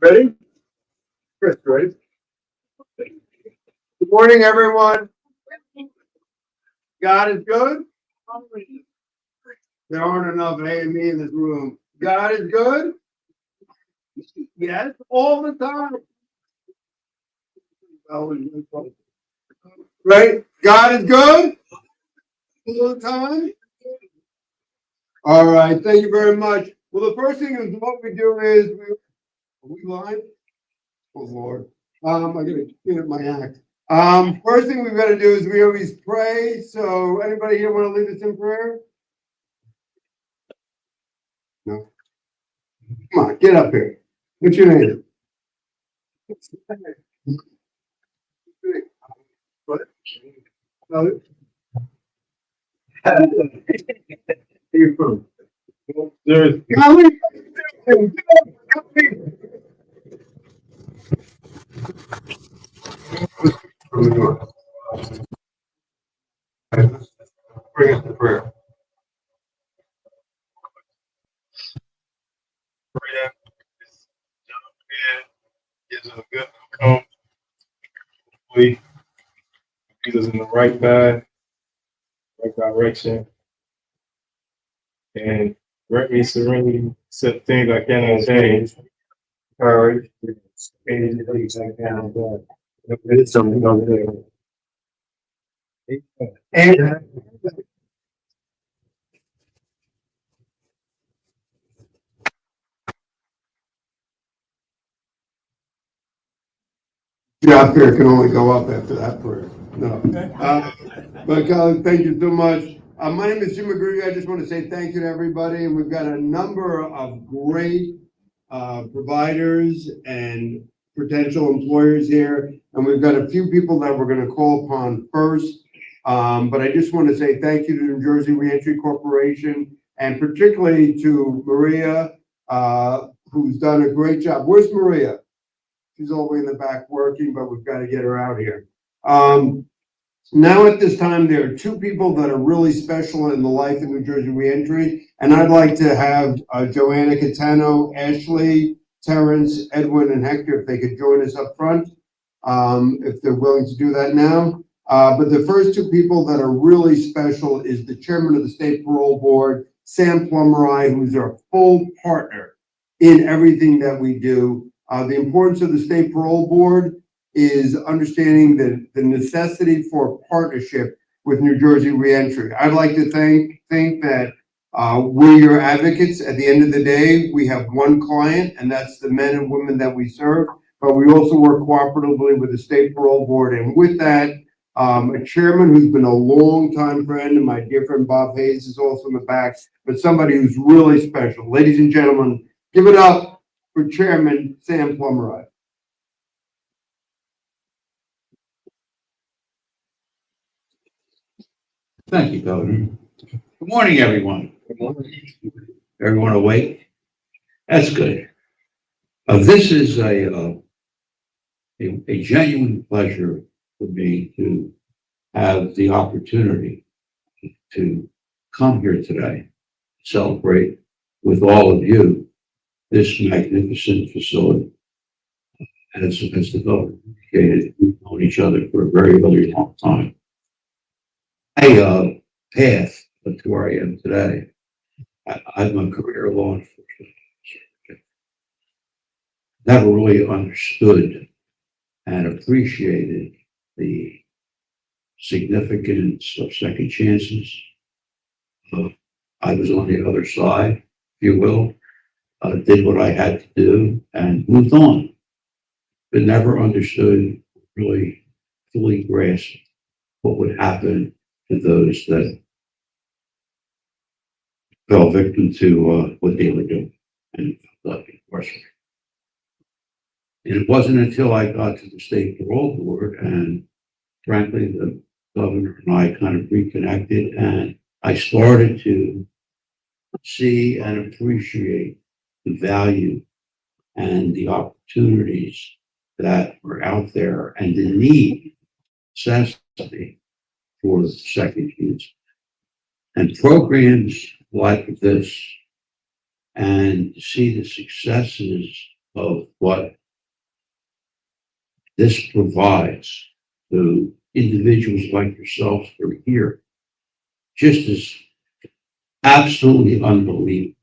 Ready? Chris, ready? Good morning, everyone. God is good. There aren't enough A and me in this room. God is good. Yes, all the time. Right? God is good all the time. All right. Thank you very much. Well, the first thing is what we do is are we live? Oh Lord. I gotta clean up my act. First thing we've got to do is we always pray. So anybody here want to lead us in prayer? No. Come on, get up here. What's your name? What? No. Where you from? Jersey. Golly. From New York. Bring us to prayer. Prayer is John Prayer gives us a good outcome. Hopefully, leads us in the right path, right direction, and grant me serenity, accept things I cannot change. Courage, and things I cannot do. It's something over there. And yeah, up there can only go up after that prayer. No. But Colin, thank you so much. My name is Jim McGreevy. I just want to say thank you to everybody. And we've got a number of great providers and potential employers here. And we've got a few people that we're going to call upon first. But I just want to say thank you to New Jersey Reentry Corporation and particularly to Maria, who's done a great job. Where's Maria? She's all the way in the back working, but we've got to get her out here. Now at this time, there are two people that are really special in the life of New Jersey Reentry, and I'd like to have Joanna Catano, Ashley, Terrence, Edwin, and Hector, if they could join us up front, if they're willing to do that now. But the first two people that are really special is the chairman of the State Parole Board, Sam Plummerai, who's our full partner in everything that we do. The importance of the State Parole Board is understanding the necessity for partnership with New Jersey Reentry. I'd like to think that we're your advocates. At the end of the day, we have one client, and that's the men and women that we serve, but we also work cooperatively with the State Parole Board. And with that, a chairman who's been a long-time friend, and my dear friend Bob Hayes is also in the back, but somebody who's really special. Ladies and gentlemen, give it up for Chairman Sam Plummerai. Thank you, Governor. Good morning, everyone. Good morning. Everyone awake? That's good. This is a genuine pleasure for me to have the opportunity to come here today, celebrate with all of you this magnificent facility. As the governor indicated, we've known each other for a very, very long time. My path to where I am today, I'm a career law enforcement officer. Never really understood and appreciated the significance of second chances. I was on the other side, if you will, did what I had to do and moved on, but never understood, really fully grasped what would happen to those that fell victim to what they were doing and left incarcerated. And it wasn't until I got to the State Parole Board and frankly, the governor and I kind of reconnected, and I started to see and appreciate the value and the opportunities that were out there and the need, necessity for second chance. And programs like this and see the successes of what this provides to individuals like yourselves who are here just is absolutely unbelievable.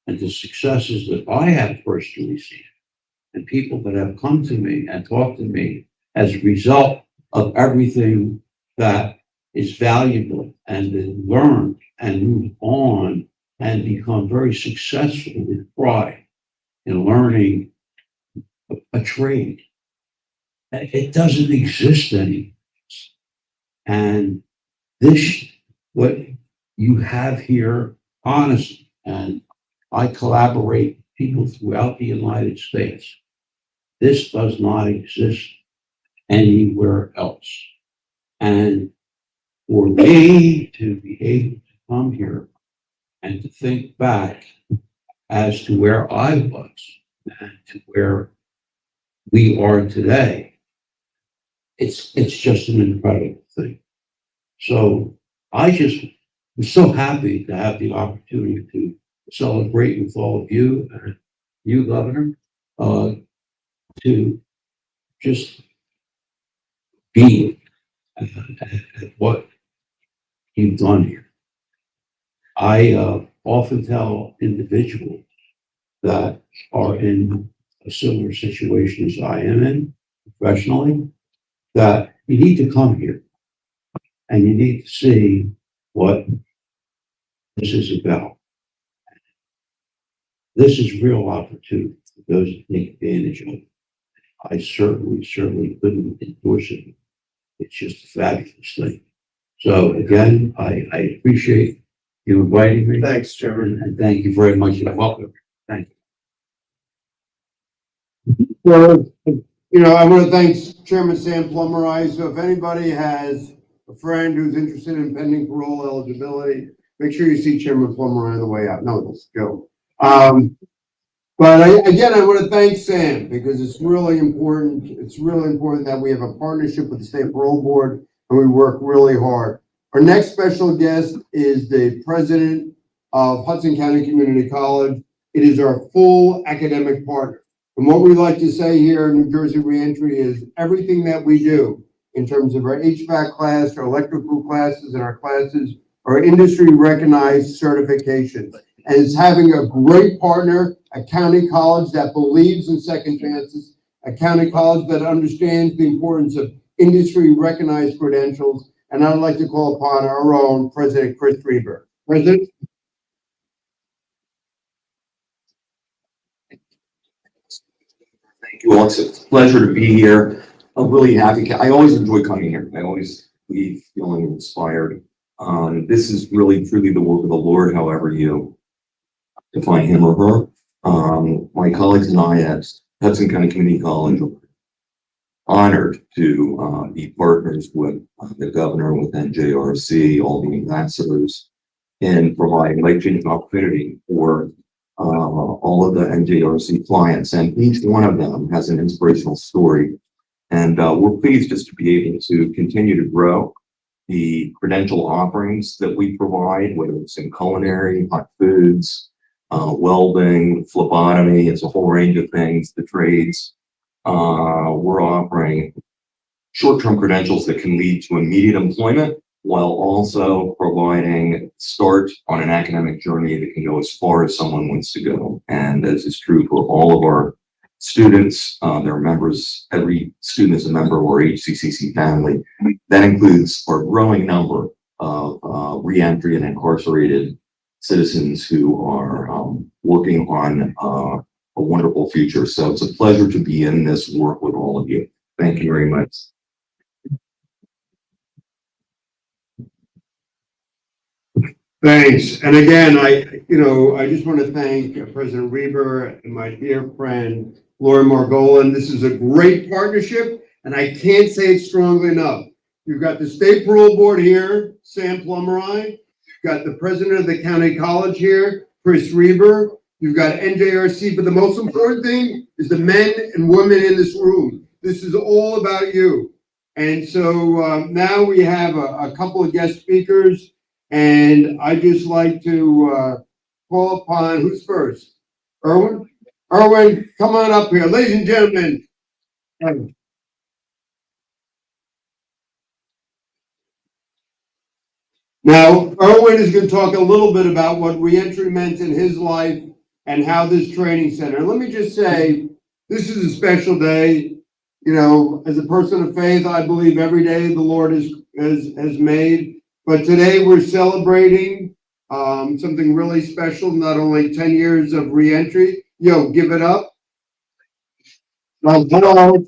And the successes that I have personally seen and people that have come to me and talked to me as a result of everything that is valuable and then learned and move on and become very successful with pride in learning a trade. It doesn't exist anymore. And this, what you have here, honestly, and I collaborate with people throughout the United States. This does not exist anywhere else. And for me to be able to come here and to think back as to where I was and to where we are today, it's just an incredible thing. So I just was so happy to have the opportunity to celebrate with all of you and you, Governor, to just be at what you've done here. I often tell individuals that are in a similar situation as I am in professionally, that you need to come here and you need to see what this is about. This is real opportunity for those who take advantage of it. I certainly couldn't endorse it. It's just a fabulous thing. So again, I appreciate you inviting me. Thanks, Chairman. And thank you very much. You're welcome. Thank you. Well, I want to thank Chairman Sam Plummerai. So if anybody has a friend who's interested in pending parole eligibility, make sure you see Chairman Plummerai on the way out. No, that's a joke. But I want to thank Sam because it's really important. It's really important that we have a partnership with the State Parole Board and we work really hard. Our next special guest is the president of Hudson County Community College. It is our full academic partner. And what we like to say here in New Jersey Reentry is everything that we do in terms of our HVAC class, our electrical classes, and our classes are industry recognized certifications. And it's having a great partner, a county college that believes in second chances, a county college that understands the importance of industry recognized credentials. And I'd like to call upon our own President Chris Reber. President. Thank you all. It's a pleasure to be here. I'm really happy. I always enjoy coming here. I always leave feeling inspired. This is really truly the work of the Lord, however you define him or her. My colleagues and I at Hudson County Community College are honored to be partners with the governor, with NJRC, all the ambassadors, and provide life-changing opportunity for all of the NJRC clients, and each one of them has an inspirational story. And we're pleased just to be able to continue to grow the credential offerings that we provide, whether it's in culinary, hot foods, welding, phlebotomy, it's a whole range of things, the trades. We're offering short-term credentials that can lead to immediate employment, while also providing start on an academic journey that can go as far as someone wants to go. And as is true for all of our students, their members, every student is a member of our HCCC family. That includes our growing number of reentry and incarcerated citizens who are working on a wonderful future. So it's a pleasure to be in this work with all of you. Thank you very much. Thanks. And again, I just want to thank President Reber and my dear friend, Laura Margolin. This is a great partnership, and I can't say it strongly enough. You've got the State Parole Board here, Sam Plummerai. You've got the president of the county college here, Chris Reber. You've got NJRC, but the most important thing is the men and women in this room. This is all about you. And so now we have a couple of guest speakers. And I just like to call upon, who's first? Erwin? Erwin, come on up here, ladies and gentlemen. Now, Erwin is going to talk a little bit about what reentry meant in his life and how this training center. Let me just say, this is a special day. You know, as a person of faith, I believe every day the Lord has made. But today we're celebrating something really special, not only 10 years of reentry. Yo, give it up. Hello.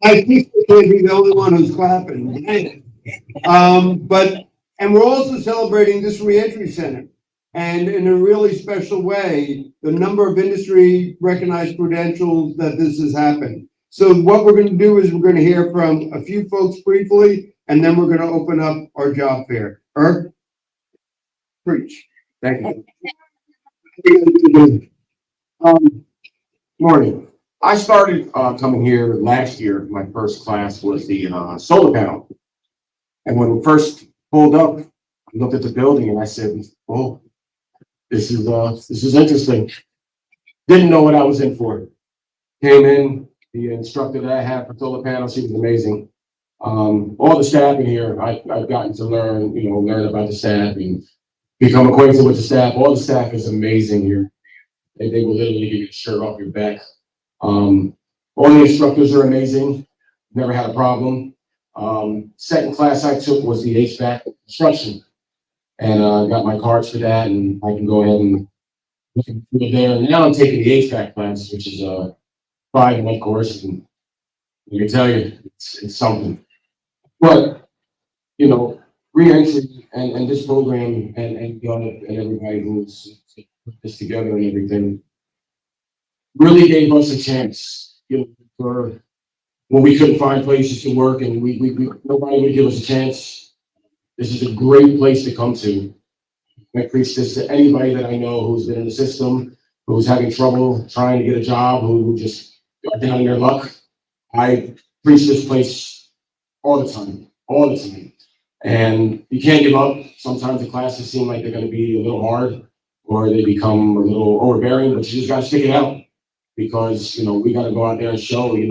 I think I can't be the only one who's clapping. And we're also celebrating this reentry center. And in a really special way, the number of industry recognized credentials that this has happened. So what we're going to do is we're going to hear from a few folks briefly, and then we're going to open up our job fair. Preach. Thank you. Morning. I started coming here last year. My first class was the solar panel. And when we first pulled up, I looked at the building and I said, "Oh, this is interesting." Didn't know what I was in for. Came in, the instructor that I had for solar panels, she was amazing. All the staff in here, I've gotten to learn about the staff and become acquainted with the staff. All the staff is amazing here. They will literally give you a shirt off your back. All the instructors are amazing. Never had a problem. Second class I took was the HVAC construction, and got my cards for that, and I can go ahead and look there. And now I'm taking the HVAC class, which is a 5-month course, and I can tell you, it's something. But re-entry and this program and everybody who's put this together and everything really gave us a chance, for when we couldn't find places to work and we nobody would give us a chance. This is a great place to come to. I preach this to anybody that I know who's been in the system, who's having trouble trying to get a job, who just got down in their luck. I preach this place all the time. And you can't give up. Sometimes the classes seem like they're going to be a little hard or they become a little overbearing, but you just got to stick it out because, we got to go out there and show, we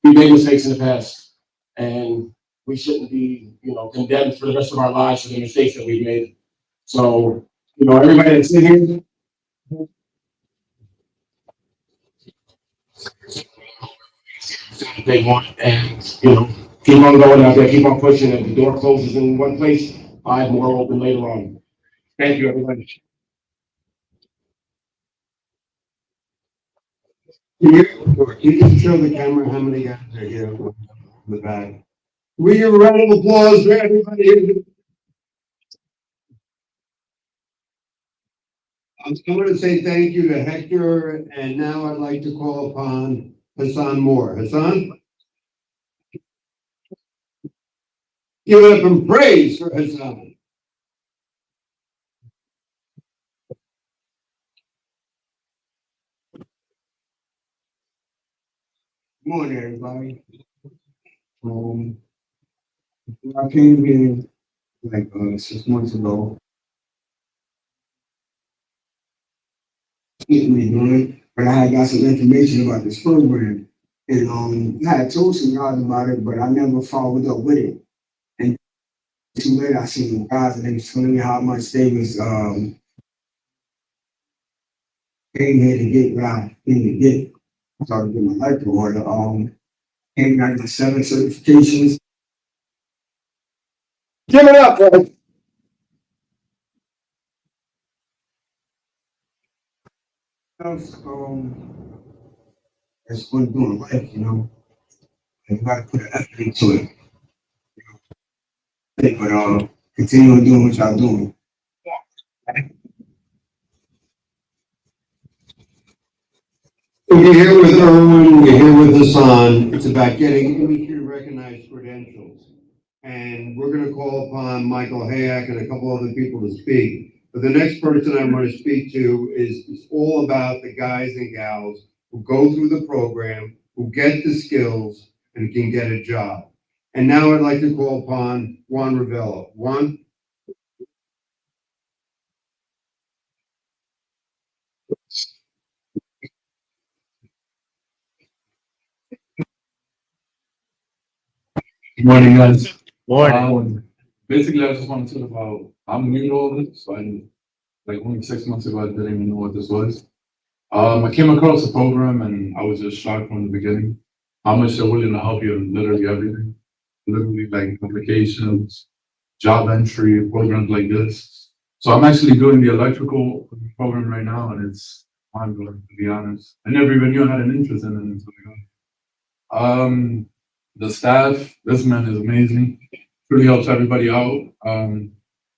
made mistakes in the past and we shouldn't be, condemned for the rest of our lives for the mistakes that we've made. So, everybody that's in here, they want, and, keep on going out there, keep on pushing. If the door closes in one place, 5 more open later on. Thank you, everybody. Can you just show the camera how many guys are here in the back? We give a round of applause for everybody here. I'm going to say thank you to Hector, and now I'd like to call upon Hassan Moore. Hassan? Give it up and praise for Hassan. Good morning, everybody. I came here like 6 months ago. Getting me doing, but I had got some information about this program, and I had told some guys about it, but I never followed up with it. And too late, I seen the guys, and they was telling me how much they was paying here to get what I came to get. I started getting my life in order. Came back to 7 certifications. Give it up, folks. That's what I'm doing life, You gotta put an effort into it. But continue on doing what y'all doing. We're here with Erwin, we're here with Hassan. It's about getting industry recognized credentials. And we're going to call upon Michael Hayak and a couple other people to speak. But the next person I'm going to speak to is all about the guys and gals who go through the program, who get the skills, and can get a job. And now I'd like to call upon Juan Ravello. Juan? Good morning, guys. Morning. Basically, I just want to talk about, I'm new to all this, so like only 6 months ago, I didn't even know what this was. I came across the program and I was just shocked from the beginning, how much they're willing to help you in literally everything. Literally like applications, job entry, programs like this. So I'm actually doing the electrical program right now and it's mind-blowing, to be honest. I never even knew I had an interest in it until I got it. The staff, this man is amazing. Really helps everybody out. And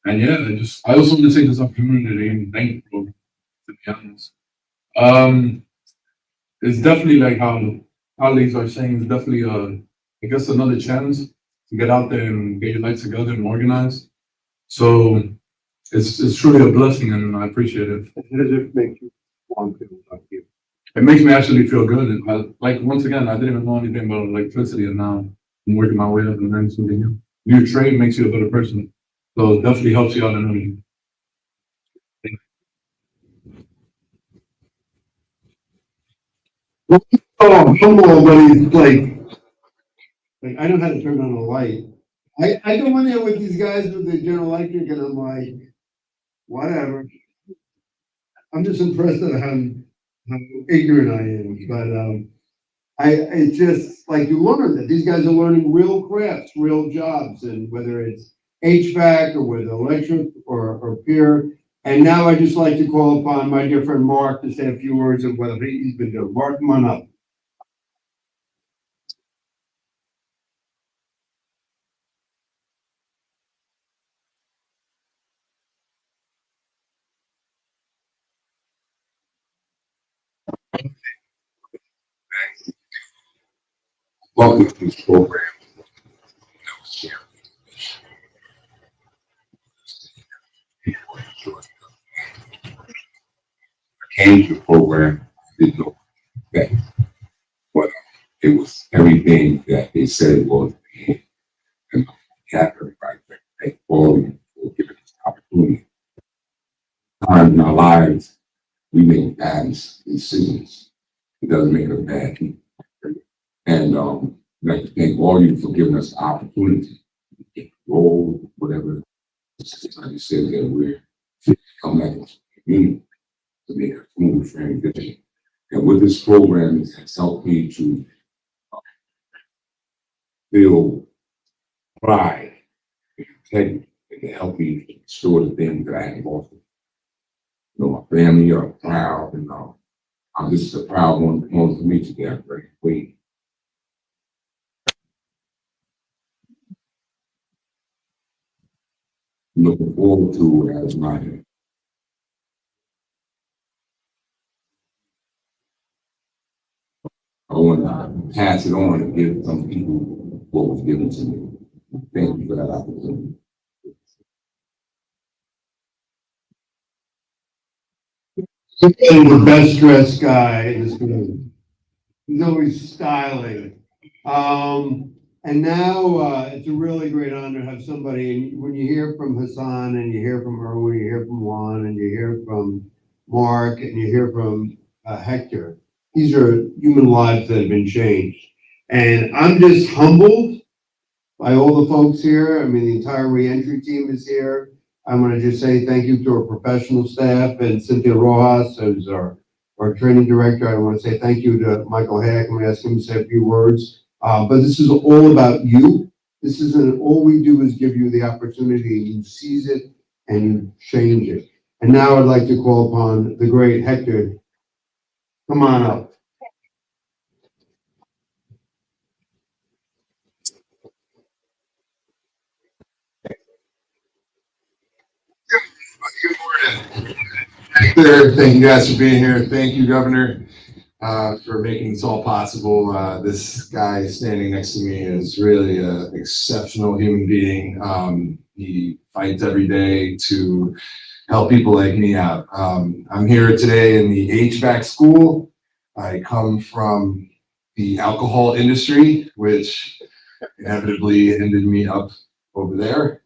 yeah, I also want to take this opportunity and thank you, for, to be honest. It's definitely like how colleagues are saying, it's definitely I guess another chance to get out there and get your life together and organize. So it's truly a blessing and I appreciate it. How does it make you want to talk to you? It makes me actually feel good. And like once again, I didn't even know anything about electricity and now I'm working my way up and learning something new. New trade makes you a better person. So it definitely helps you out in everything. Oh, humble, but he's like, I know how to turn on a light. I go in there with these guys with the General Electric and I'm like, whatever. I'm just impressed at how ignorant I am, but, it's just like you learn that these guys are learning real crafts, real jobs, and whether it's HVAC or whether electric or peer. And now I just like to call upon my dear friend Mark to say a few words of what he's been doing. Mark, come on up. Welcome to this program. I came to the program, didn't know that, but it was everything that they said it was. And Catherine, right there, thank all of you for giving us the opportunity. Times in our lives, we make bad decisions. It doesn't make us bad people. And I'd like to thank all of you for giving us the opportunity to get the role, whatever. Like you said, that we're fit to come back into the community to make a smooth transition. And with this program, it has helped me to feel pride and integrity. It can help me to restore the things that I have lost. You know, my family are proud, and this is a proud moment for me today. I'm very grateful. Looking forward to it as my I want to pass it on and give some people what was given to me. Thank you for that opportunity. And the best dressed guy in this community. He's always styling. And now it's a really great honor to have somebody, and when you hear from Hassan and you hear from Erwin, you hear from Juan and you hear from Mark and you hear from Hector, these are human lives that have been changed. And I'm just humbled by all the folks here. I mean, the entire reentry team is here. I want to just say thank you to our professional staff and Cynthia Rojas, who's our training director. I want to say thank you to Michael Hack. I'm going to ask him to say a few words. But this is all about you. This isn't all we do is give you the opportunity. You seize it and you change it. And now I'd like to call upon the great Hector. Come on up. Good morning. Thank you guys for being here. Thank you, Governor, for making this all possible. This guy standing next to me is really an exceptional human being. He fights every day to help people like me out. I'm here today in the HVAC school. I come from the alcohol industry, which inevitably ended me up over there.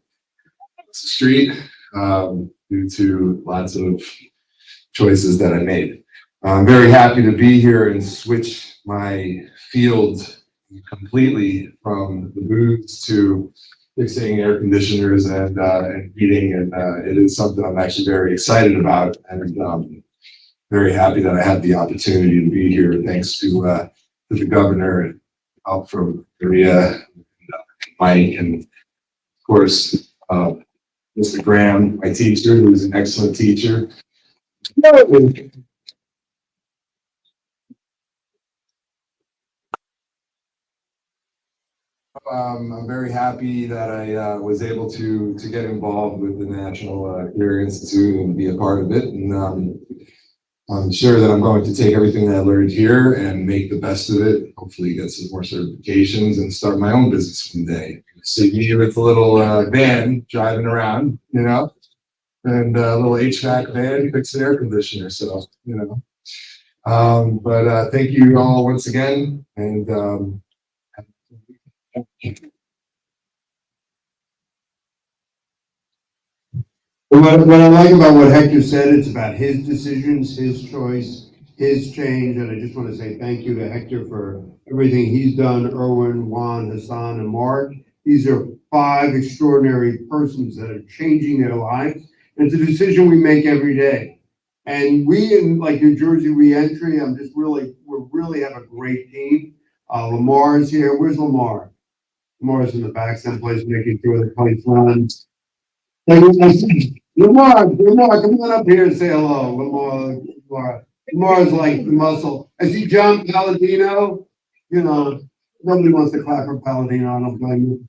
It's the street. Due to lots of choices that I made. I'm very happy to be here and switch my field completely, from the booths to fixing air conditioners and heating, and it is something I'm actually very excited about, and very happy that I had the opportunity to be here. Thanks to the governor and help from Maria, and, Mike, and of course Mr. Graham, my teacher, who's an excellent teacher. I'm very happy that I was able to get involved with the National Career Institute and be a part of it. And I'm sure that I'm going to take everything that I learned here and make the best of it. Hopefully get some more certifications and start my own business one day. See me with a little van driving around, you know, and a little HVAC van, fix an air conditioner. So, you know, but thank you all once again. And What I like about what Hector said, it's about his decisions, his choice, his change, and I just want to say thank you to Hector for everything he's done, Erwin, Juan, Hassan, and Mark. These are 5 extraordinary persons that are changing their lives. And it's a decision we make every day. And we in like New Jersey Reentry, we really have a great team. Lamar's here. Where's Lamar? Lamar's in the back someplace making sure the plate's runs. Lamar, come on up here and say hello. Lamar's like the muscle. I see John Palladino. You know, nobody wants to clap for Palladino. I don't blame you.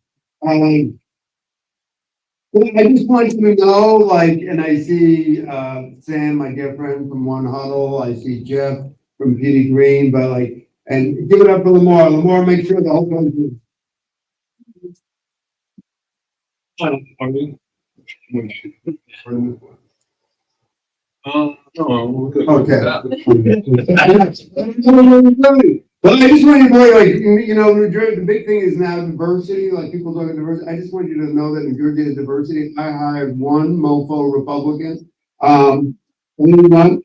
I just want you to know, like, and I see Sam, my dear friend from One Huddle. I see Jeff from PD Green, but like, and give it up for Lamar. Lamar, make sure the whole country. Okay. Well, I just want you to know, like, you know, New Jersey, the big thing is now diversity, like people talk about diversity. I just want you to know that New Jersey has diversity. I hired one mofo Republican. Only one.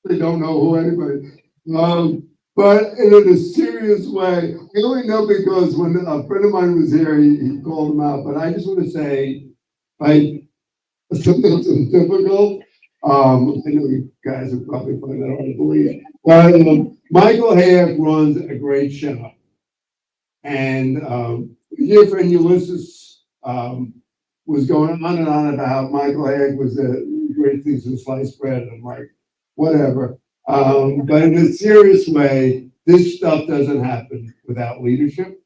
They don't know who anybody. But in a serious way, I only know because when a friend of mine was here, he called him out. But I just want to say, like, something that's difficult. I know you guys would probably find that hard to believe. But Michael Hayek runs a great shop. And dear friend Ulysses was going on and on about how Michael Hayek was the great things in sliced bread. And I'm like, whatever. But in a serious way, this stuff doesn't happen without leadership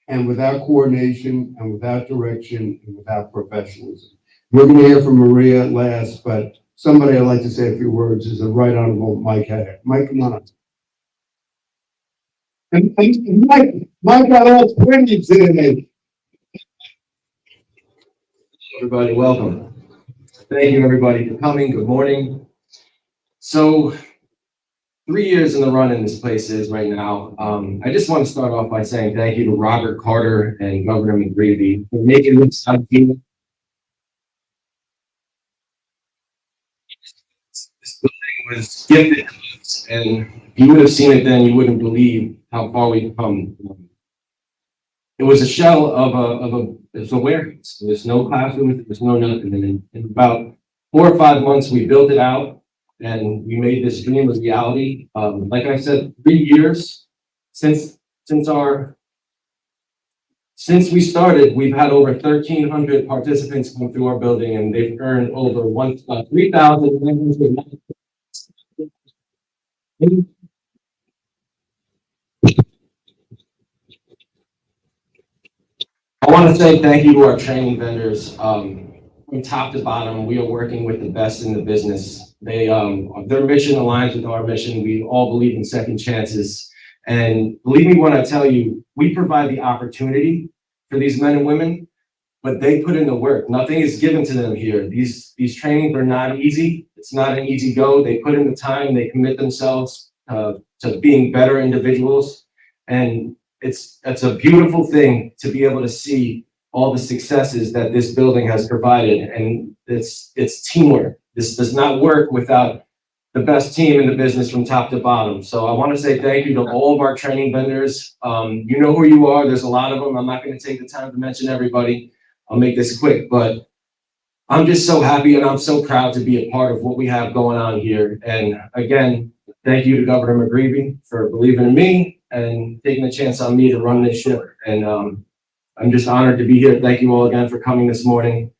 and without coordination and without direction and without professionalism. We're going to hear from Maria at last, but somebody I'd like to say a few words is the Right Honorable Mike Hayek. Mike, come on. And Mike got all 20 today. Everybody, welcome. Thank you, everybody, for coming. Good morning. So, 3 years in the run in this place is right now. I just want to start off by saying thank you to Robert Carter and Governor McGreevy for making this idea. This building was gifted to us, and if you would have seen it then, you wouldn't believe how far we've come. It was a shell of a warehouse. There was no classrooms, there was no nothing. And in about 4 or 5 months, we built it out and we made this dream a reality. Like I said, 3 years since we started, we've had over 1,300 participants come through our building, and they've earned over 3,100. I want to say thank you to our training vendors. From top to bottom, we are working with the best in the business. Their mission aligns with our mission. We all believe in second chances. And believe me when I tell you, we provide the opportunity for these men and women, but they put in the work. Nothing is given to them here. These trainings are not easy. It's not an easy go. They put in the time, they commit themselves to being better individuals. And it's a beautiful thing to be able to see all the successes that this building has provided, and it's teamwork. This does not work without the best team in the business from top to bottom. So I want to say thank you to all of our training vendors. You know who you are. There's a lot of them. I'm not going to take the time to mention everybody. I'll make this quick, but I'm just so happy and I'm so proud to be a part of what we have going on here. And again, thank you to Governor McGreevy for believing in me and taking a chance on me to run this ship. And I'm just honored to be here. Thank you all again for coming this morning.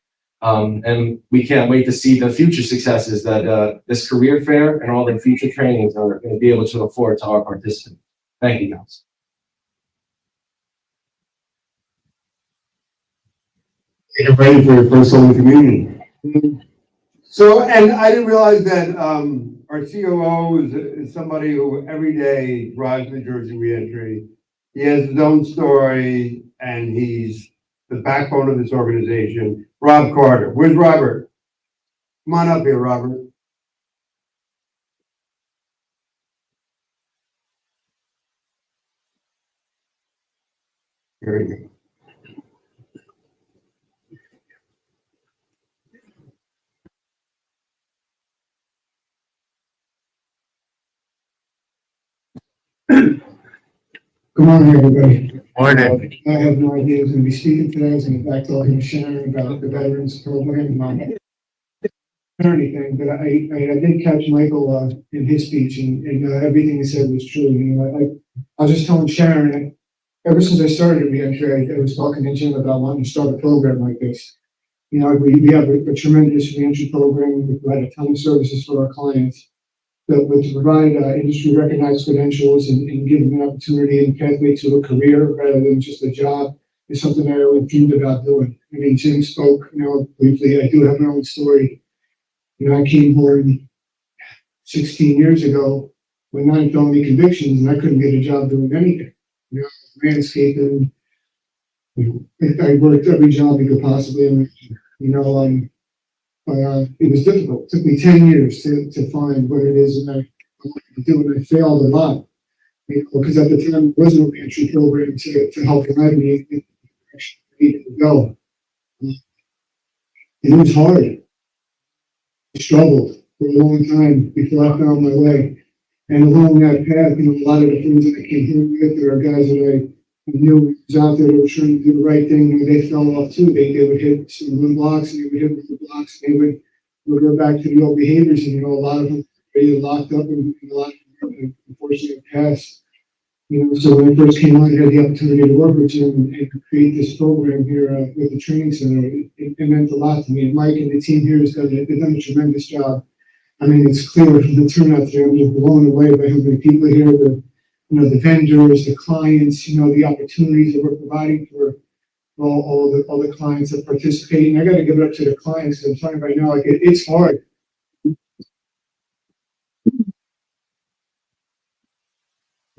And we can't wait to see the future successes that this career fair and all the future trainings are going to be able to afford to our participants. Thank you, guys. You're ready for your first Holy Communion. So, and I didn't realize that our COO is somebody who every day drives New Jersey Reentry. He has his own story, and he's the backbone of this organization. Rob Carter. Where's Robert? Come on up here, Robert. Here we go. Good morning, everybody. Morning. I have no idea who's going to be speaking today. I was in fact talking to Sharon about the veterans program or anything, but I did catch Michael in his speech, and everything he said was true. You know, I was just telling Sharon, ever since I started at Reentry, I was talking to Jim about wanting to start a program like this. You know, we have a tremendous reentry program. We provide a ton of services for our clients. But to provide industry recognized credentials and give them an opportunity and pathway to a career rather than just a job is something I always dreamed about doing. I mean, Jim spoke, you know, briefly. I do have my own story. You know, I came home 16 years ago with 9 felony convictions, and I couldn't get a job doing anything. You know, landscaping. I worked every job you could possibly imagine. You know, it was difficult. It took me 10 years to find what it is that I wanted to do, and I failed a lot. You know, because at the time there was no entry program to help guide me in the direction I needed to go. And it was hard. I struggled for a long time before I found my way. And along that path, you know, a lot of the things that I came here with, there are guys that I knew was out there that were trying to do the right thing. You know, they fell off too. They would hit some room blocks, and they would hit room blocks, and they would go back to the old behaviors. And, you know, a lot of them were either locked up and a lot of them unfortunately passed. You know, so when I first came on, I had the opportunity to work with Jim and create this program here with the training center. It meant a lot to me. And Mike and the team here has done a tremendous job. I mean, it's clear from the turnout today. I'm just blown away by how many people here, the the vendors, the clients, you know, the opportunities that we're providing for all the clients that participate. And I got to give it up to the clients, because I'm telling you right now, like it's hard.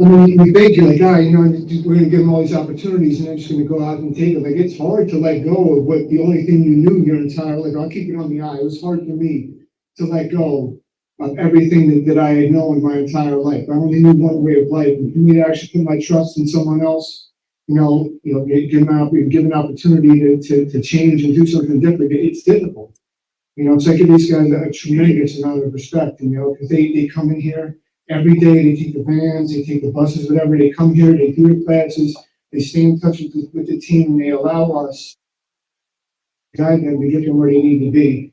I mean, we think you're like, you know, we're going to give them all these opportunities, and they're just going to go out and take them. Like, it's hard to let go of what the only thing you knew your entire life. I'll keep it on the eye. It was hard for me to let go of everything that I had known my entire life. I only knew one way of life. And for me to actually put my trust in someone else, give an opportunity to change and do something different, it's difficult. You know, so I give these guys a tremendous amount of respect, you know, because they come in here every day, they take the vans, they take the buses, whatever, they come here, they do the classes, they stay in touch with the team, and they allow us to guide them to get them where they need to be.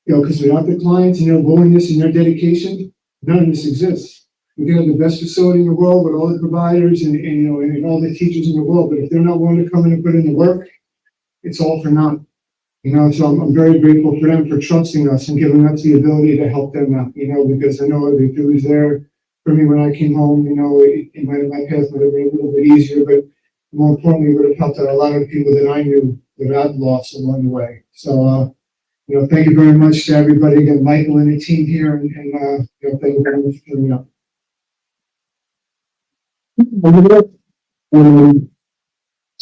You know, because without the clients and their willingness and their dedication, none of this exists. We can have the best facility in the world with all the providers and all the teachers in the world, but if they're not willing to come in and put in the work, it's all for naught. You know, so I'm very grateful for them for trusting us and giving us the ability to help them out, you know, because I know if it was there for me when I came home, you know, my path would have been a little bit easier, but more importantly, it would have helped out a lot of people that I knew that I'd lost along the way. So, you know, thank you very much to everybody, again, Michael and the team here, and you know, thank you very much for coming up.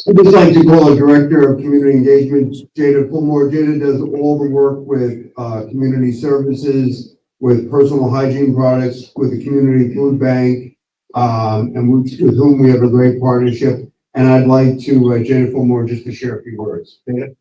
I'd just like to call a director of community engagement, Jada Fulmore. Jada does all the work with community services, with personal hygiene products, with the community food bank, and with whom we have a great partnership. And I'd like to, Jada Fulmore, just to share a few words. Jada?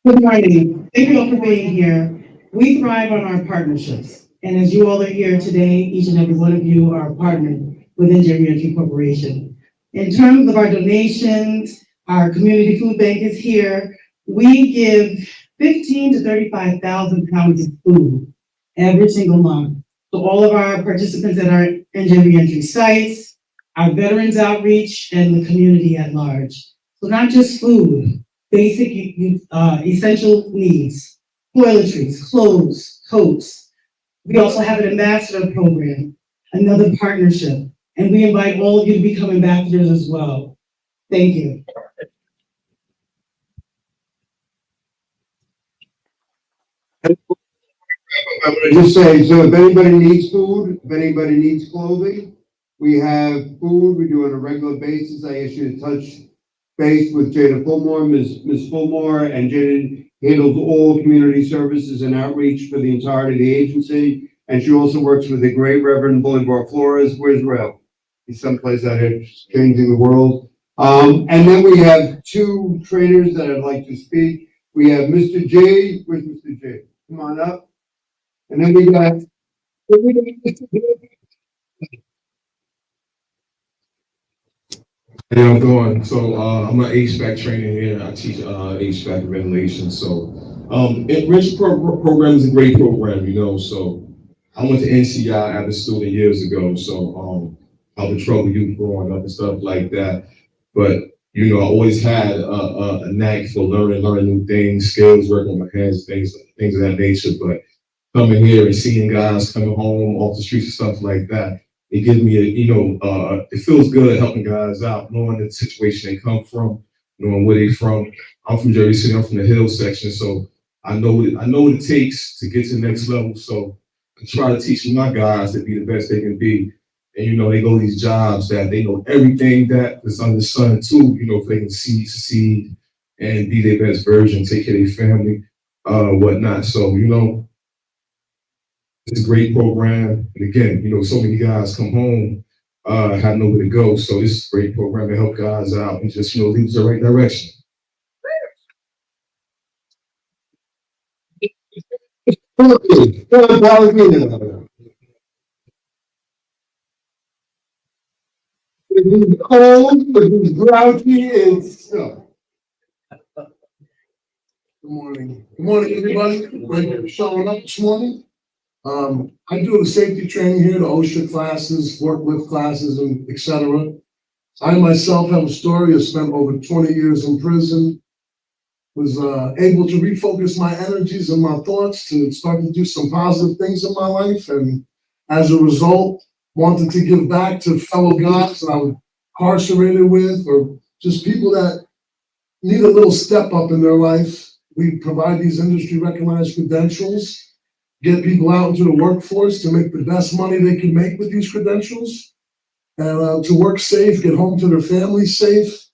Good morning. Thank you all for being here. We thrive on our partnerships. And as you all are here today, each and every one of you are partnered with NJ Reentry Corporation. In terms of our donations, our community food bank is here. We give 15 to 35,000 pounds of food every single month. So all of our participants at our NJ Reentry sites, our veterans outreach, and the community at large. So not just food, basic essential needs, toiletries, clothes, coats. We also have an ambassador program, another partnership, and we invite all of you to become ambassadors as well. Thank you. I want to just say, so if anybody needs food, if anybody needs clothing, we have food we do on a regular basis. I asked you to touch base with Jada Fulmore, Ms. Fulmore, and Jada handles all community services and outreach for the entirety of the agency. And she also works with the great Reverend Bolivar Flores. Where's Rail? He's someplace out here changing the world. And then we have two trainers that I'd like to speak. We have Mr. J. Where's Mr. J? Come on up. And then we got. Hey, I'm going. So I'm an HVAC trainer here. I teach HVAC ventilation. So enrichment program is a great program, you know. So I went to NCI as a student years ago. So I was a trouble youth growing up and stuff like that. But you know, I always had a knack for learning new things, skills, working with my hands, things of that nature. But coming here and seeing guys coming home off the streets and stuff like that, it gives me it feels good helping guys out, knowing the situation they come from, knowing where they from. I'm from Jersey City, I'm from the Hill section, so I know what it takes to get to the next level. So I try to teach my guys to be the best they can be. And you know, they go to these jobs that they know everything that is under the sun too, you know, if they can succeed and be their best version, take care of their family, whatnot. So, you know, it's a great program. And again, you know, so many guys come home, have nowhere to go. So this is a great program to help guys out and just, you know, lead us the right direction. He's cold, but he's grouchy and stuff. Good morning. Good morning, everybody. Thank you for showing up this morning. I do the safety training here, the OSHA classes, forklift classes, and et cetera. I myself have a story. I spent over 20 years in prison. Was able to refocus my energies and my thoughts to start to do some positive things in my life. And as a result, wanted to give back to fellow guys that I was incarcerated with, or just people that need a little step up in their life. We provide these industry recognized credentials, get people out into the workforce to make the best money they can make with these credentials, and to work safe, get home to their families safe,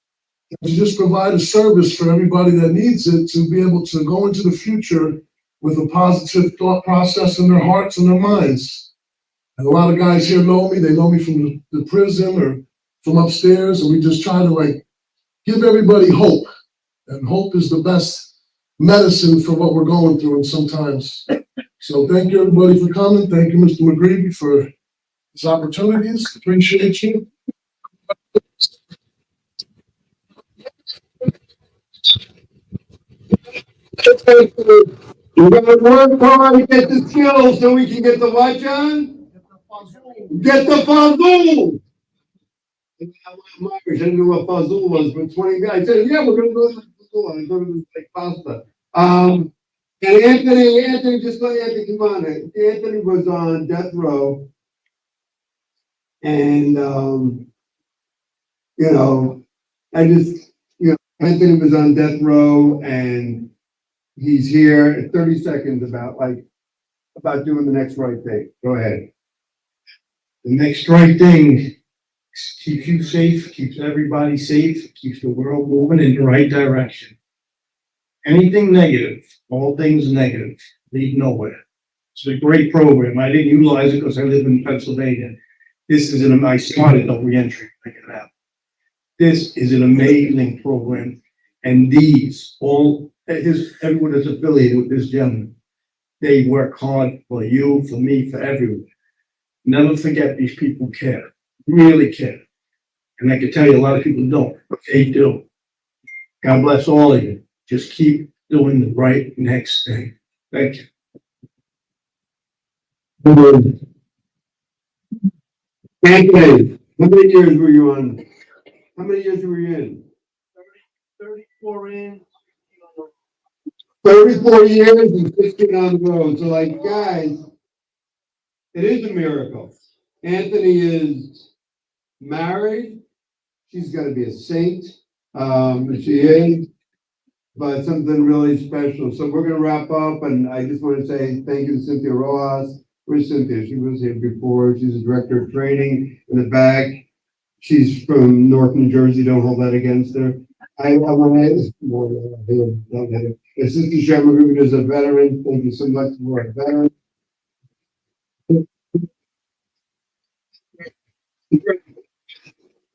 and to just provide a service for everybody that needs it to be able to go into the future with a positive thought process in their hearts and their minds. And a lot of guys here know me. They know me from the prison or from upstairs, and we just try to give everybody hope. And hope is the best medicine for what we're going through sometimes. So thank you, everybody, for coming. Thank you, Mr. McGreevy, for these opportunities. Appreciate you. We're gonna work hard to get the skills so we can get the what, John? Get the fazul. I didn't know what fazul was, but 20 guys said, yeah, we're gonna go to the fazul. I'm going to like pasta. And Anthony, just let Anthony come on. Anthony was on death row. And, you know, Anthony was on death row and he's here in 30 seconds about doing the next right thing. Go ahead. The next right thing keeps you safe, keeps everybody safe, keeps the world moving in the right direction. Anything negative, all things negative, lead nowhere. It's a great program. I didn't utilize it because I live in Pennsylvania. I started the reentry. This is an amazing program. And everyone is affiliated with this gentleman. They work hard for you, for me, for everyone. Never forget these people care, really care. And I can tell you a lot of people don't, but they do. God bless all of you. Just keep doing the right next thing. Thank you. Anthony, how many years were you on? How many years were you in? 34 in. 34 years and 16 on the road. So like, guys, it is a miracle. Anthony is married. She's gonna be a saint. She is, but something really special. So we're gonna wrap up, and I just want to say thank you to Cynthia Rojas. Where's Cynthia? She was here before. She's the director of training in the back. She's from North New Jersey. Don't hold that against her. I want to more. Assistant Chairman Group is a veteran. Thank you so much for a veteran.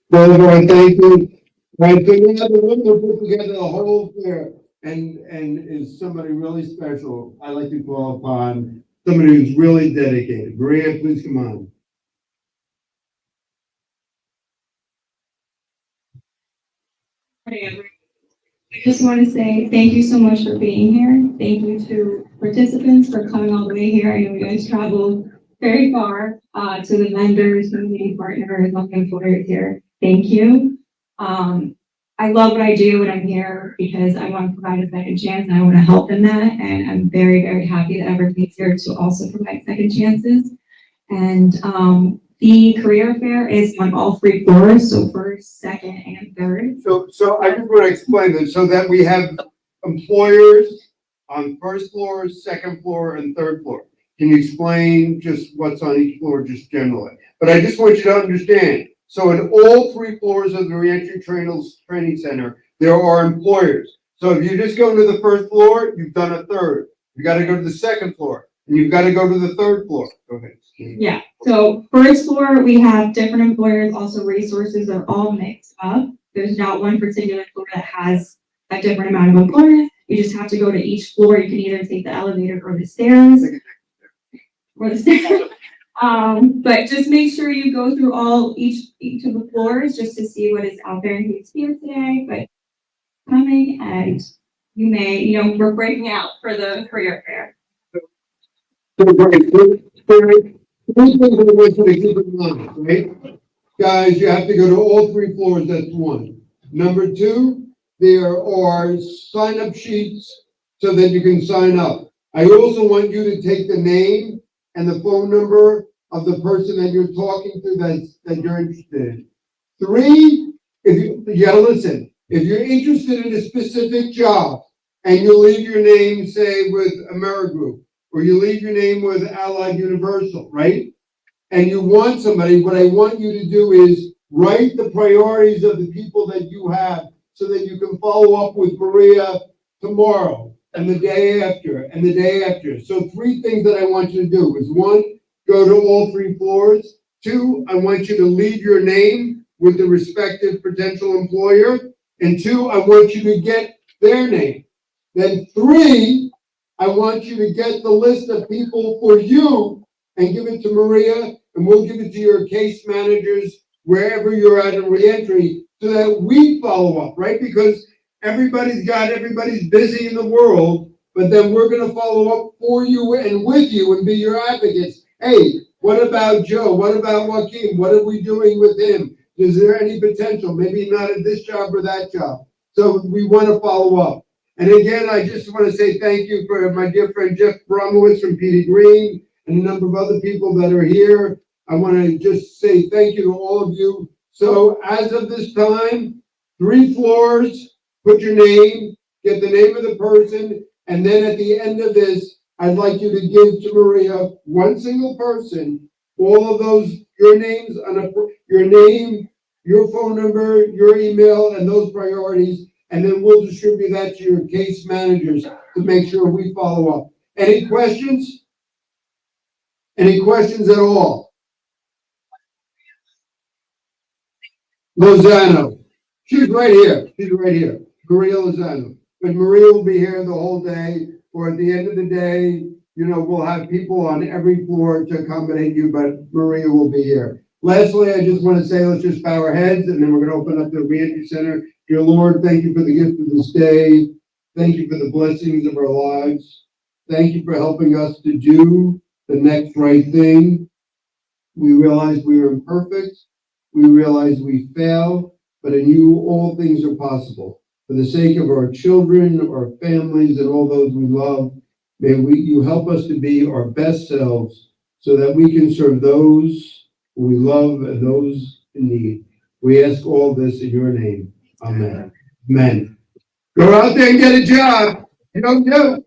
Well, everyone, thank you. Right, so we have a woman who put together the whole fair and is somebody really special. I like to call upon somebody who's really dedicated. Maria, please come on. I just want to say thank you so much for being here. Thank you to participants for coming all the way here. I know you guys traveled very far, to the vendors, to the meeting partners, all the employers here. Thank you. I love what I do when I'm here because I want to provide a second chance and I want to help in that. And I'm very, very happy that everybody's here to also provide second chances. And the career fair is on all 3 floors, so first, second, and third. So I just want to explain this so that we have employers on first floor, second floor, and third floor. Can you explain just what's on each floor, just generally? But I just want you to understand. So in all 3 floors of the reentry training center, there are employers. So if you just go to the first floor, you've done a third. You got to go to the second floor, and you've got to go to the third floor. Go ahead. Yeah, so first floor, we have different employers, also resources are all mixed up. There's not one particular floor that has a different amount of employers. You just have to go to each floor. You can either take the elevator or the stairs. But just make sure you go through each of the floors just to see what is out there and who's here today, but coming and you may, we're breaking out for the career fair. First thing I want you to keep in mind, right? Guys, you have to go to all 3 floors, that's one. Number 2, there are sign-up sheets so that you can sign up. I also want you to take the name and the phone number of the person that you're talking to that you're interested in. 3, you gotta listen, if you're interested in a specific job and you leave your name, say, with AmeriGroup, or you leave your name with Allied Universal, right? And you want somebody, what I want you to do is write the priorities of the people that you have so that you can follow up with Maria tomorrow and the day after and the day after. So 3 things that I want you to do is 1, go to all 3 floors. 2, I want you to leave your name with the respective potential employer. And 2, I want you to get their name. Then 3, I want you to get the list of people for you and give it to Maria, and we'll give it to your case managers wherever you're at in reentry so that we follow up, right? Because everybody's busy in the world, but then we're going to follow up for you and with you and be your advocates. Hey, what about Joe? What about Joaquin? What are we doing with him? Is there any potential? Maybe not at this job or that job. So we want to follow up. And again, I just want to say thank you for my dear friend Jeff Bromowitz from PD Green and a number of other people that are here. I want to just say thank you to all of you. So as of this time, 3 floors, put your name, get the name of the person, and then at the end of this, I'd like you to give to Maria, 1 single person, all of those, your names, your name, your phone number, your email, and those priorities. And then we'll distribute that to your case managers to make sure we follow up. Any questions? Any questions at all? Lozano. She's right here. She's right here. Maria Lozano. But Maria will be here the whole day, or at the end of the day, we'll have people on every floor to accommodate you, but Maria will be here. Lastly, I just want to say, let's just bow our heads, and then we're going to open up the reentry center. Dear Lord, thank you for the gift of this day. Thank you for the blessings of our lives. Thank you for helping us to do the next right thing. We realize we are imperfect. We realize we fail, but in you, all things are possible. For the sake of our children, our families, and all those we love, may you help us to be our best selves so that we can serve those who we love and those in need. We ask all this in your name. Amen. Amen. Go out there and get a job. You don't do.